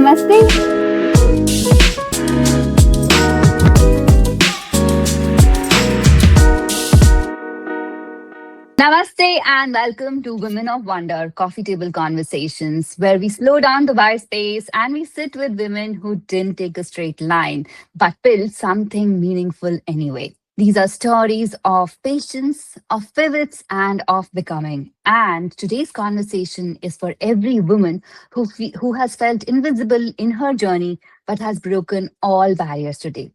Namaste. Namaste and welcome to Women of Wonder Coffee Table Conversations, where we slow down the wide space and we sit with women who didn't take a straight line but built something meaningful anyway. These are stories of patience, of pivots, and of becoming. And today's conversation is for every woman who has felt invisible in her journey but has broken all barriers today.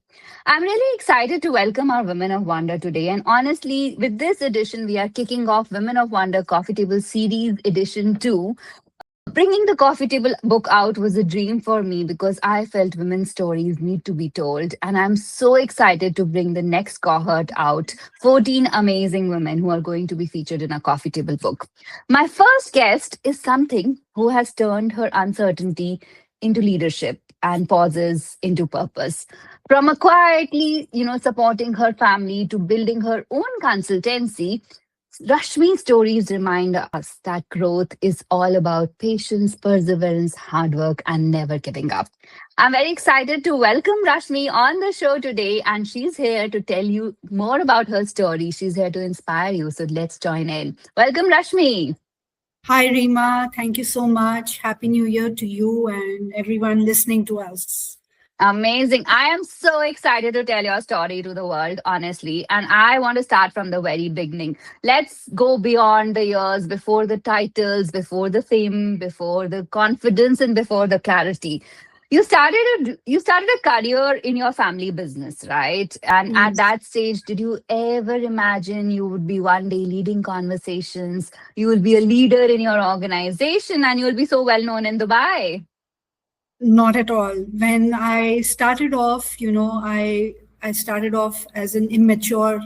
I'm really excited to welcome our Women of Wonder today. And honestly, with this edition, we are kicking off Women of Wonder Coffee Table Series Edition 2. Bringing the coffee table book out was a dream for me because I felt women's stories need to be told. And I'm so excited to bring the next cohort out 14 amazing women who are going to be featured in a coffee table book. My first guest is something who has turned her uncertainty into leadership and pauses into purpose. From a quietly, supporting her family to building her own consultancy, Rashmi's stories remind us that growth is all about patience, perseverance, hard work, and never giving up. I'm very excited to welcome Rashmi on the show today, and she's here to tell you more about her story. She's here to inspire you. So let's join in. Welcome, Rashmi. Hi, Rima. Thank you so much. Happy New Year to you and everyone listening to us. Amazing. I am so excited to tell your story to the world, honestly. And I want to start from the very beginning. Let's go beyond the years, before the titles, before the fame, before the confidence, and before the clarity. You started a career in your family business, right? And at Yes. that stage, did you ever imagine you would be one day leading conversations? You will be a leader in your organization and you'll be so well known in Dubai. Not at all. When I started off, I started off as an immature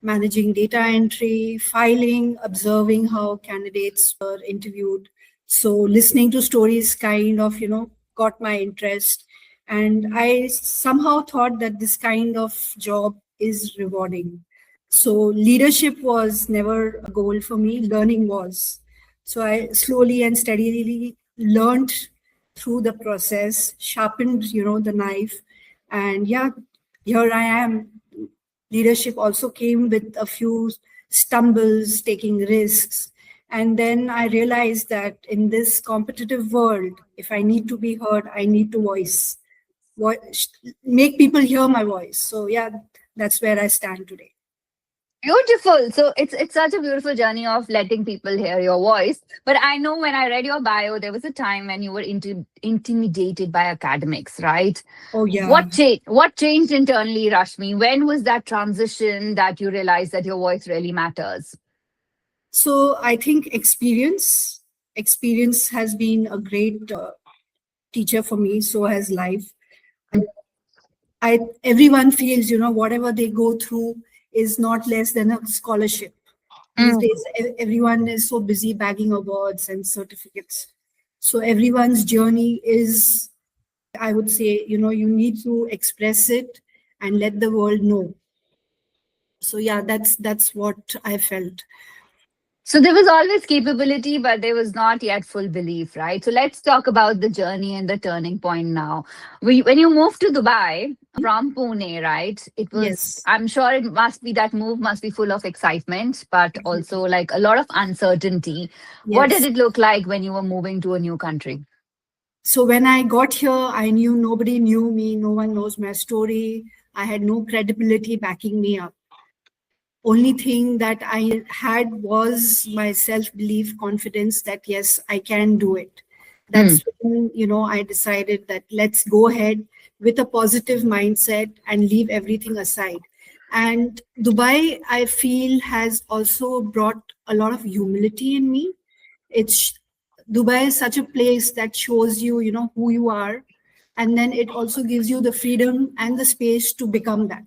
managing data entry, filing, observing how candidates were interviewed. So listening to stories kind of, got my interest. And I somehow thought that this kind of job is rewarding. So leadership was never a goal for me, learning was. So I slowly and steadily learned through the process, sharpened, the knife. And yeah, here I am. Leadership also came with a few stumbles, taking risks. And then I realized that in this competitive world, if I need to be heard, I need to make people hear my voice. So yeah, that's where I stand today. Beautiful. So it's such a beautiful journey of letting people hear your voice. But I know when I read your bio, there was a time when you were intimidated by academics, right? Oh yeah. What changed internally, Rashmi? When was that transition that you realized that your voice really matters? So I think experience has been a great teacher for me. So has life. Everyone feels, whatever they go through is not less than a scholarship. These Mm. days, everyone is so busy bagging awards and certificates. So everyone's journey is, I would say, you need to express it and let the world know. So yeah, that's what I felt. So there was always capability, but there was not yet full belief, right? So let's talk about the journey and the turning point now. When you moved to Dubai from Pune, right? Yes, I'm sure it must be that move must be full of excitement, but also like a lot of uncertainty. What did yes. it look like when you were moving to a new country? So when I got here, I knew nobody knew me. No one knows my story. I had no credibility backing me up. Only thing that I had was my self-belief, confidence that yes, I can do it. Mm. That's when, I decided that let's go ahead with a positive mindset and leave everything aside. And Dubai, I feel, has also brought a lot of humility in me. It's Dubai is such a place that shows you, who you are. And then it also gives you the freedom and the space to become that.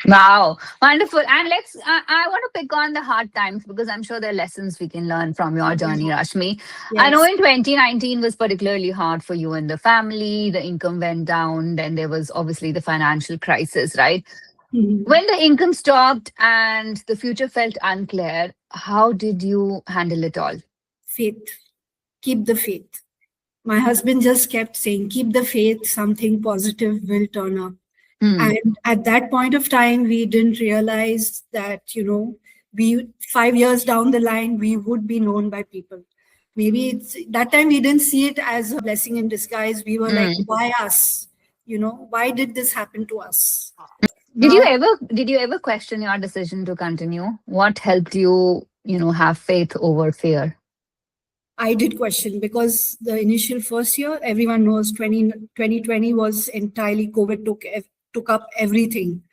Wow, wonderful. And I want to pick on the hard times because I'm sure there are lessons we can learn from your Yeah. journey, Rashmi. I know Yes. in 2019 was particularly hard for you and the family. The income went down. Then there was obviously the financial crisis, right? Mhm. When the income stopped and the future felt unclear, how did you handle it all? Faith. Keep the faith. My husband just kept saying, keep the faith, something positive will turn up. Hmm. And at that point of time, we didn't realize that, we 5 years down the line, we would be known by people. Maybe it's that time we didn't see it as a blessing in disguise. We were like, Hmm. why us? Why did this happen to us? Did you Now, ever did you ever question your decision to continue? What helped you, have faith over fear? I did question because the initial first year, everyone knows 2020 was entirely COVID took up everything.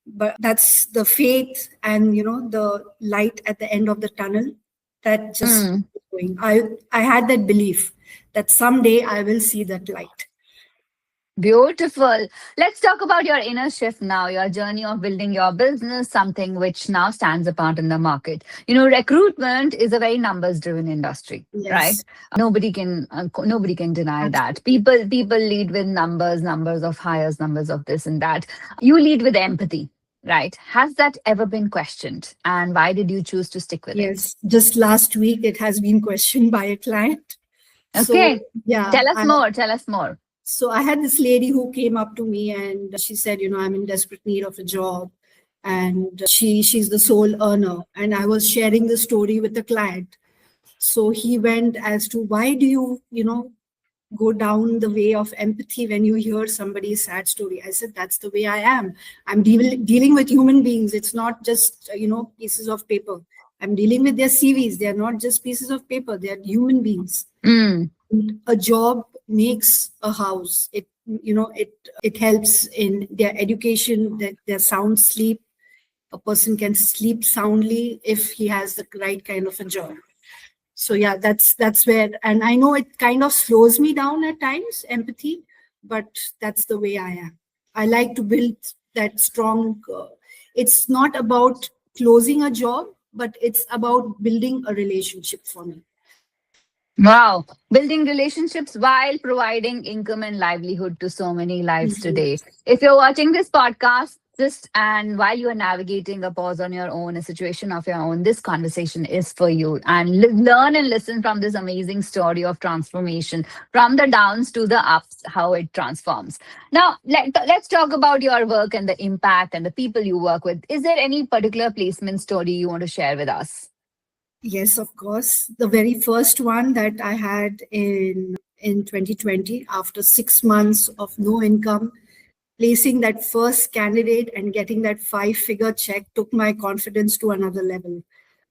But that's the faith and the light at the end of the tunnel that just Hmm. going. I had that belief that someday I will see that light. Beautiful. Let's talk about your inner shift now, your journey of building your business, something which now stands apart in the market. Recruitment is a very numbers driven industry, right? Yes, Nobody can deny that. absolutely. People lead with numbers of hires, numbers of this and that. You lead with empathy, right? Has that ever been questioned? And why did you choose to stick with it? Yes, just last week it has been questioned by a client. So Okay. yeah, Tell us more. Tell us more. I had this lady who came up to me and she said, I'm in desperate need of a job, and she's the sole earner. And I was sharing the story with the client. So he went as to why do you, go down the way of empathy when you hear somebody's sad story. I said, that's the way I am. I'm dealing with human beings. It's not just, pieces of paper. I'm dealing with their CVs. They're not just pieces of paper. They're human beings. Mm, A job makes a house. It helps in their education, their sound sleep. A person can sleep soundly if he has the right kind of a job. So yeah, that's where, and I know it kind of slows me down at times, empathy, but that's the way I am. I like to build that strong it's not about closing a job, but it's about building a relationship for me. wow. Building relationships while providing income and livelihood to so many lives today. Yes. If you're watching this podcast, just and while you are navigating a pause on your own, a situation of your own, this conversation is for you. And learn and listen from this amazing story of transformation, from the downs to the ups, how it transforms. Now, let's talk about your work and the impact and the people you work with. Is there any particular placement story you want to share with us? Yes, of course. The very first one that I had in 2020, after 6 months of no income, placing that first candidate and getting that 5-figure check took my confidence to another level.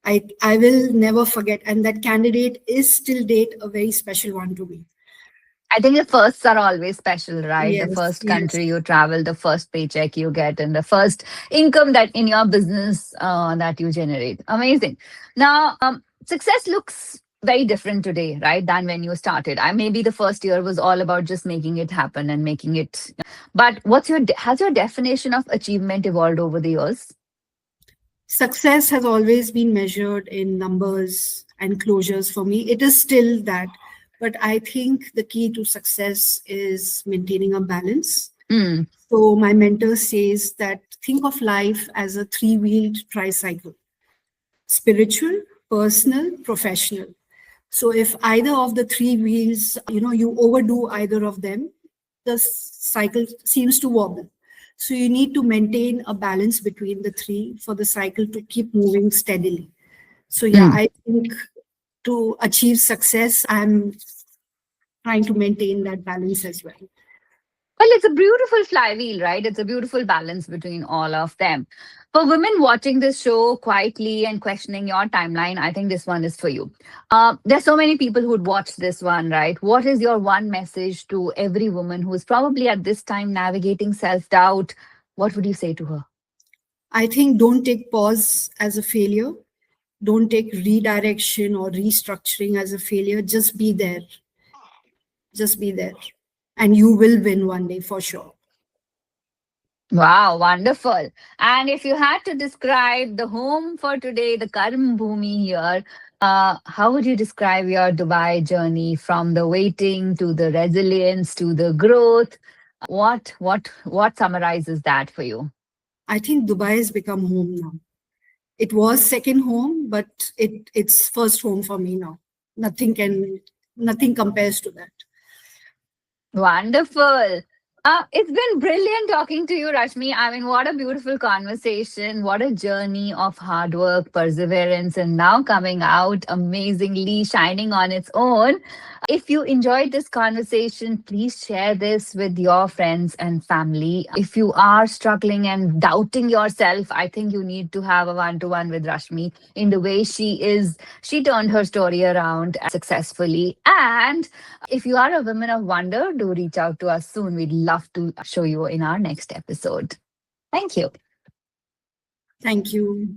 I will never forget. And that candidate is still date a very special one to me. I think the firsts are always special, right? The Yes, first yes. country you travel, the first paycheck you get, and the first income that in your business that you generate. Amazing. Now, success looks very different today, right, than when you started. Maybe the first year was all about just making it happen and making it. But has your definition of achievement evolved over the years? Success has always been measured in numbers and closures for me. It is still that. But I think the key to success is maintaining a balance. Mm, So my mentor says that think of life as a three-wheeled tricycle: spiritual, personal, professional. So if either of the three wheels, you overdo either of them, the cycle seems to wobble. So you need to maintain a balance between the three for the cycle to keep moving steadily. So yeah, mm. I think to achieve success, I'm trying to maintain that balance as well. Well, it's a beautiful flywheel, right? It's a beautiful balance between all of them. For women watching this show quietly and questioning your timeline, I think this one is for you. There's so many people who'd watch this one, right? What is your one message to every woman who is probably at this time navigating self doubt? What would you say to her? I think don't take pause as a failure. Don't take redirection or restructuring as a failure. Just be there. Just be there. And you will win one day for sure. Wow, wonderful. And if you had to describe the home for today, the Karm Bhumi here, how would you describe your Dubai journey from the waiting to the resilience to the growth? What summarizes that for you? I think Dubai has become home now. It was second home, but it's first home for me now. Nothing can, nothing compares to that. Wonderful. It's been brilliant talking to you, Rashmi. I mean, what a beautiful conversation. What a journey of hard work, perseverance, and now coming out amazingly, shining on its own. If you enjoyed this conversation, please share this with your friends and family. If you are struggling and doubting yourself, I think you need to have a one to one with Rashmi in the way she turned her story around successfully. And if you are a woman of wonder, do reach out to us soon. We'd love to show you in our next episode. Thank you. Thank you.